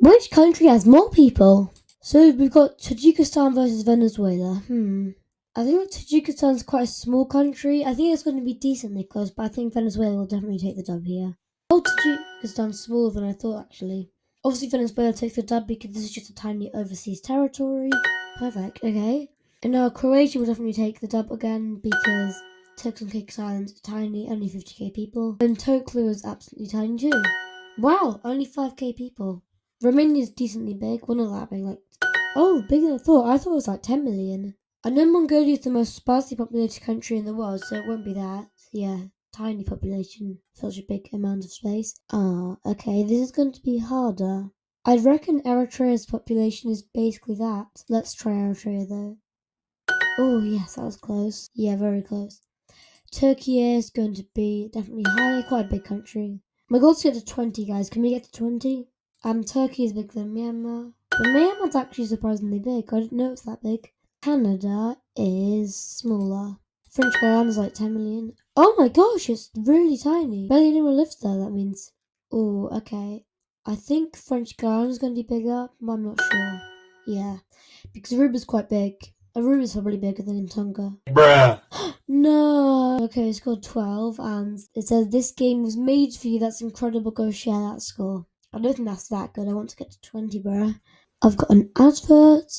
Which country has more people? So we've got Tajikistan versus Venezuela. I think Tajikistan's quite a small country. I think it's going to be decently close, but I think Venezuela will definitely take the dub here. Oh, Tajikistan's smaller than I thought, actually. Obviously, Venezuela takes the dub because this is just a tiny overseas territory. Perfect, okay. And now Croatia will definitely take the dub again because Turks and Caicos Islands are tiny, only 50k people. And Toklu is absolutely tiny too. Wow, only 5k people. Romania's decently big, well not that big, like, oh, bigger than I thought. I thought it was like 10 million. I know Mongolia is the most sparsely populated country in the world, so it won't be that. Yeah, tiny population, such a big amount of space. Okay, this is going to be harder. I'd reckon Eritrea's population is basically that. Let's try Eritrea though. Oh yes, that was close. Yeah, very close. Turkey is going to be definitely high, quite a big country. My goal is to get to 20, guys. Can we get to 20? Turkey is bigger than Myanmar. But Myanmar's actually surprisingly big. I didn't know it's that big. Canada is smaller. French Guiana is like 10 million. Oh my gosh, it's really tiny. Barely anyone lives there, that means. Oh, okay. I think French Guiana is going to be bigger, but I'm not sure. Yeah, because Aruba's quite big. Aruba's probably bigger than Tonga. Bruh. No. Okay, it's called 12, and it says this game was made for you. That's incredible. Go share that score. I don't think that's that good. I want to get to 20, bruh. I've got an advert.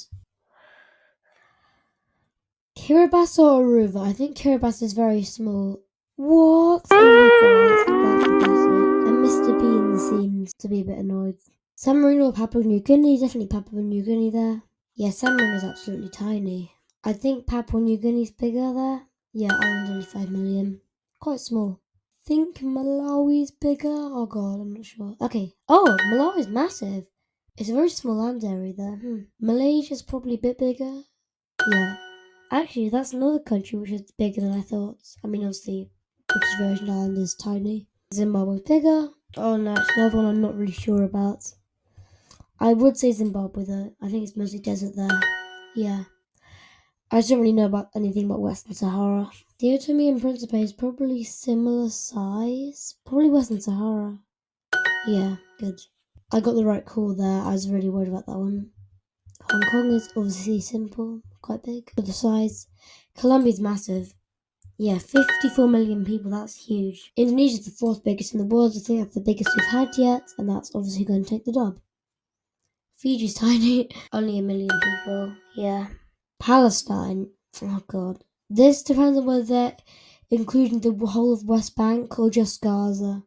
Kiribati or Aruba? I think Kiribati is very small. What? Oh my god, that's pathetic. And Mr. Bean seems to be a bit annoyed. San Marino or Papua New Guinea? Definitely Papua New Guinea there. Yeah, San Marino is absolutely tiny. I think Papua New Guinea's bigger there. Yeah, island's only 5 million. Quite small. Think Malawi's bigger? Oh god, I'm not sure. Okay. Oh, Malawi's massive. It's a very small land area there. Malaysia's probably a bit bigger. Yeah. Actually, that's another country which is bigger than I thought. I mean, obviously, British Virgin Islands is tiny. Zimbabwe's bigger. Oh no, it's another one I'm not really sure about. I would say Zimbabwe though. I think it's mostly desert there. Yeah. I just don't really know about anything about Western Sahara. Sao Tome and Principe is probably similar size. Probably Western Sahara. Yeah, good. I got the right call there. I was really worried about that one. Hong Kong is obviously simple, quite big for the size. Colombia's massive. Yeah, 54 million people, that's huge. Indonesia's the fourth biggest in the world. I think that's the biggest we've had yet, and that's obviously going to take the dub. Fiji's tiny, only 1 million people, yeah. Palestine, oh god. This depends on whether they're including the whole of West Bank or just Gaza.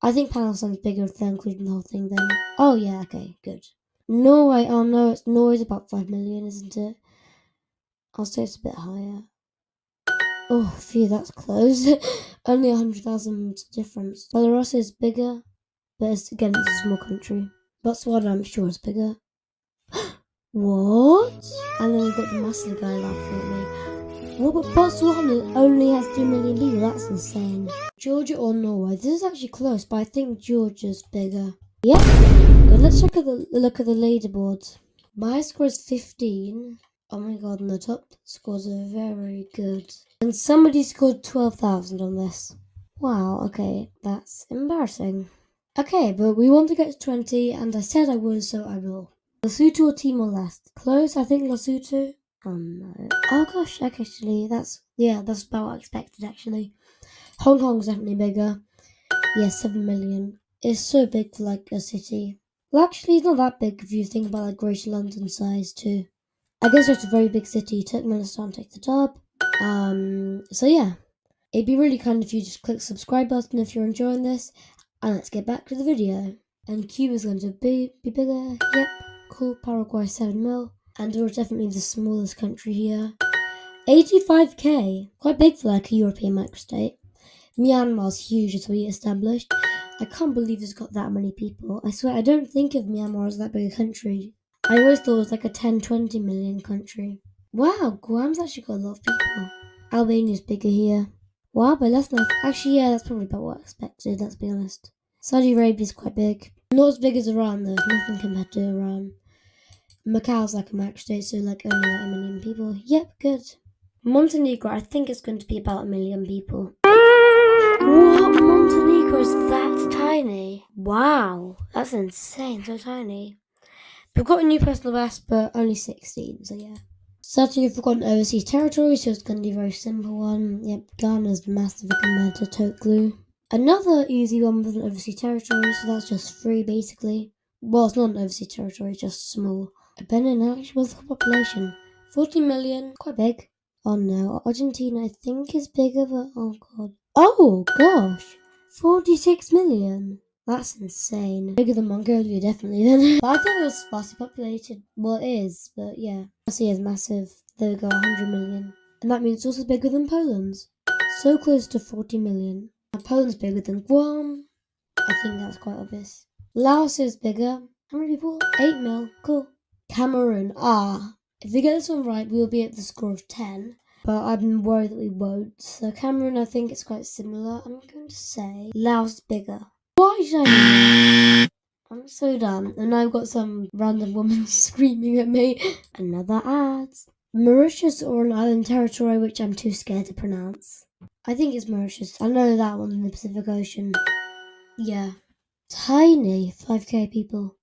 I think Palestine's bigger if they're including the whole thing then. Oh yeah, okay, good. Norway, oh no, Norway's about 5 million, isn't it? I'll say it's a bit higher. Oh, phew, that's close. Only 100,000 difference. Belarus is bigger, but it's a small country. Botswana, I'm sure, is bigger. What? And then we've got the muscle guy laughing at me. What, but Botswana only has 3 million people? That's insane. Georgia or Norway? This is actually close, but I think Georgia's bigger. Yep. Good. Let's look at the leaderboard. My score is 15. Oh my god, and the top scores are very good. And somebody scored 12,000 on this. Wow, okay, that's embarrassing. Okay, but we want to get to 20, and I said I would, so I will. Lesotho or Timor-Leste? Close, I think Lesotho. Oh no. Oh gosh, actually, that's about what I expected, actually. Hong Kong's definitely bigger. Yeah, 7 million. It's so big for, like, a city. Well, actually, it's not that big if you think about, like, Greater London size, too. I guess it's a very big city. Turkmenistan takes the top. So yeah. It'd be really kind if you just click the subscribe button if you're enjoying this. And let's get back to the video. And Cuba's going to be bigger. Yep. Cool. Paraguay 7 mil. Andorra's definitely the smallest country here. 85k. Quite big for like a European microstate. Myanmar's huge as we established. I can't believe it's got that many people. I swear I don't think of Myanmar as that big a country. I always thought it was like a 10-20 million country. Wow, Guam's actually got a lot of people. Albania's bigger here. Wow, but that's not... Actually, yeah, that's probably about what I expected, let's be honest. Saudi Arabia's quite big. Not as big as Iran, though. Nothing compared to Iran. Macau's like a max state, so like only like 1 million people. Yep, good. Montenegro, I think it's going to be about 1 million people. What? What? Montenegro is that tiny? Wow, that's insane, so tiny. We've got a new personal best, but only 16, so yeah. Starting with forgotten overseas territories, so it's going to be a very simple one. Yep, Ghana's massive compared to Toklu. Another easy one with an overseas territory, so that's just 3 basically. Well, it's not an overseas territory, it's just small. Benin actually was the population. 40 million, quite big. Oh no, Argentina I think is bigger, but oh god. Oh gosh, 46 million. That's insane. Bigger than Mongolia, definitely then. But I thought it was sparsely populated. Well, it is, but yeah. Russia is massive. There we go, 100 million. And that means it's also bigger than Poland's. So close to 40 million. Now, Poland's bigger than Guam. I think that's quite obvious. Laos is bigger. How many people? 8 mil. Cool. Cameroon. If we get this one right, we'll be at the score of 10. But I'm worried that we won't. So Cameroon, I think it's quite similar. I'm going to say Laos is bigger. Why did I? I'm so done. And I've got some random woman screaming at me. Another ad. Mauritius or an island territory which I'm too scared to pronounce. I think it's Mauritius. I know that one in the Pacific Ocean. Yeah. Tiny. 5k people.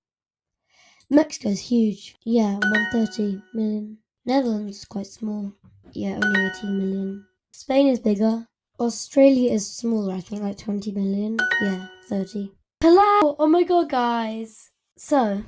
Mexico's huge. Yeah, 130 million. Netherlands is quite small. Yeah, only 18 million. Spain is bigger. Australia is smaller, I think, like 20 million. Yeah, 30. Palau! Oh my god, guys. So,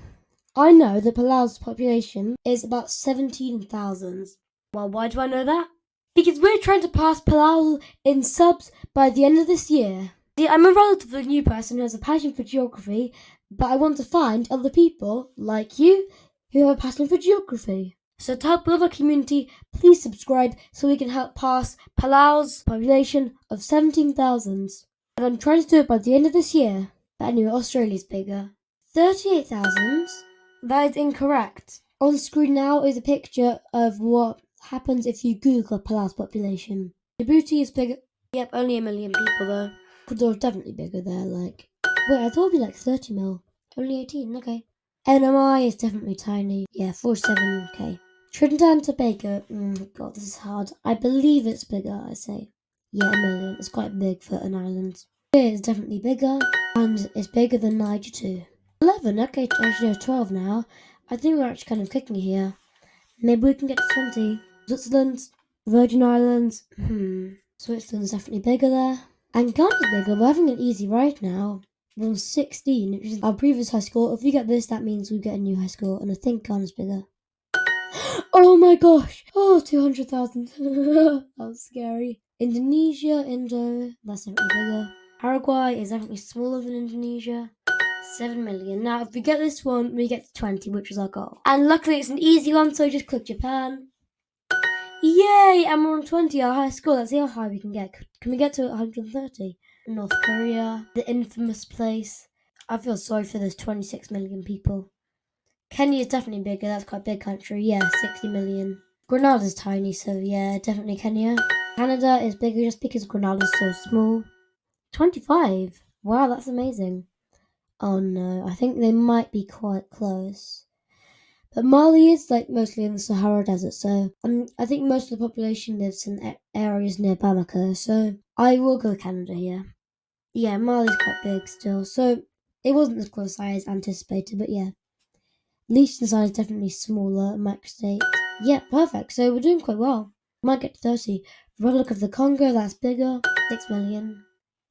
I know that Palau's population is about 17,000. Well, why do I know that? Because we're trying to pass Palau in subs by the end of this year. See, I'm a relatively new person who has a passion for geography, but I want to find other people, like you, who have a passion for geography. So to help build our community, please subscribe so we can help pass Palau's population of 17,000. And I'm trying to do it by the end of this year. But anyway, Australia's bigger. 38,000? That is incorrect. On screen now is a picture of what happens if you Google Palau's population. Djibouti is bigger. Yep, only 1 million people though. Ecuador is definitely bigger there, like... Wait, I thought it'd be like 30 mil. Only 18, okay. NMI is definitely tiny. Yeah, 47k. Trinidad and Tobago, god, this is hard. I believe it's bigger, I say. Yeah, 1 million. It's quite big for an island. It is definitely bigger, and it's bigger than Niger too. 11, okay, actually no, 12 now. I think we're actually kind of cooking here. Maybe we can get to 20. Switzerland, Virgin Islands, Switzerland's definitely bigger there. And Ghana's bigger, we're having it easy right now. We're on 16, which is our previous high score. If we get this, that means we get a new high score, and I think Ghana's bigger. Oh my gosh! Oh, 200,000. That was scary. Indonesia, that's definitely bigger. Paraguay is definitely smaller than Indonesia. 7 million. Now, if we get this one, we get to 20, which was our goal. And luckily, it's an easy one, so just click Japan. Yay! And we're on 20, our highest score. Let's see how high we can get. Can we get to 130? North Korea, the infamous place. I feel sorry for those 26 million people. Kenya is definitely bigger. That's quite a big country. Yeah, 60 million. Grenada's tiny, so yeah, definitely Kenya. Canada is bigger just because Grenada's so small. 25. Wow, that's amazing. Oh no, I think they might be quite close. But Mali is like mostly in the Sahara Desert, so I think most of the population lives in areas near Bamako, so I will go Canada here. Yeah, Mali's quite big still, so it wasn't as close as anticipated, but yeah. Liechtenstein is definitely smaller, max state. Yeah, perfect, so we're doing quite well. Might get to 30. Republic of the Congo, that's bigger, 6 million.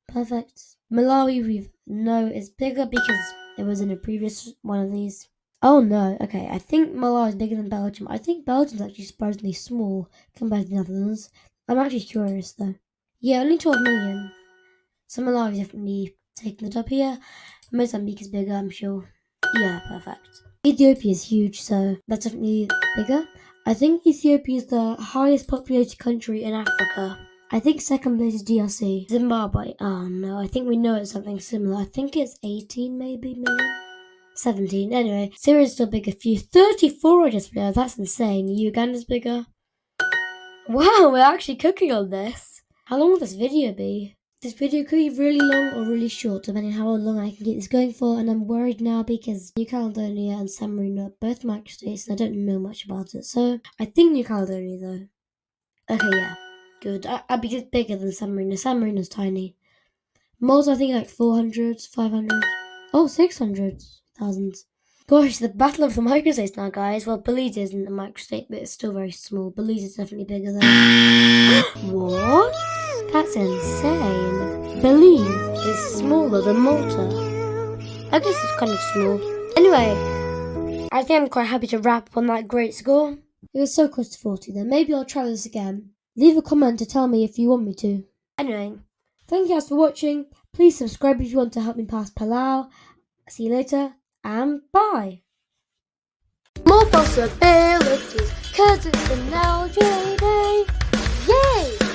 Perfect. Malawi, we know is bigger because it was in a previous one of these. Oh no, okay, I think Malawi is bigger than Belgium. I think Belgium's actually surprisingly small compared to the Netherlands. I'm actually curious though. Yeah, only 12 million. So Malawi is definitely taking it up here. Mozambique is bigger, I'm sure. Yeah, perfect. Ethiopia is huge, so that's definitely bigger. I think Ethiopia is the highest populated country in Africa. I think second place is DRC. Zimbabwe. Oh no, I think we know it's something similar. I think it's 18 maybe million. 17. Anyway, Syria's still bigger. 34 I just realized. That's insane. Uganda's bigger. Wow, we're actually cooking on this. How long will this video be? This video could be really long or really short, depending on how long I can get this going for, and I'm worried now because New Caledonia and San Marino are both max states, and I don't know much about it, so I think New Caledonia though. Okay, yeah, good. Because it's bigger than San Marino. San Marino's tiny. Malta, I think like 400, 500. Oh, 600,000. Gosh, the battle of the microstates now, guys. Well, Belize isn't a microstate, but it's still very small. Belize is definitely bigger than... What? That's insane. Belize is smaller than Malta. I guess it's kind of small. Anyway, I think I'm quite happy to wrap up on that great score. It was so close to 40 then. Maybe I'll try this again. Leave a comment to tell me if you want me to. Anyway, thank you guys for watching. Please subscribe if you want to help me pass Palau. See you later, and bye. More possibilities, cause it's an LJ day. Yay!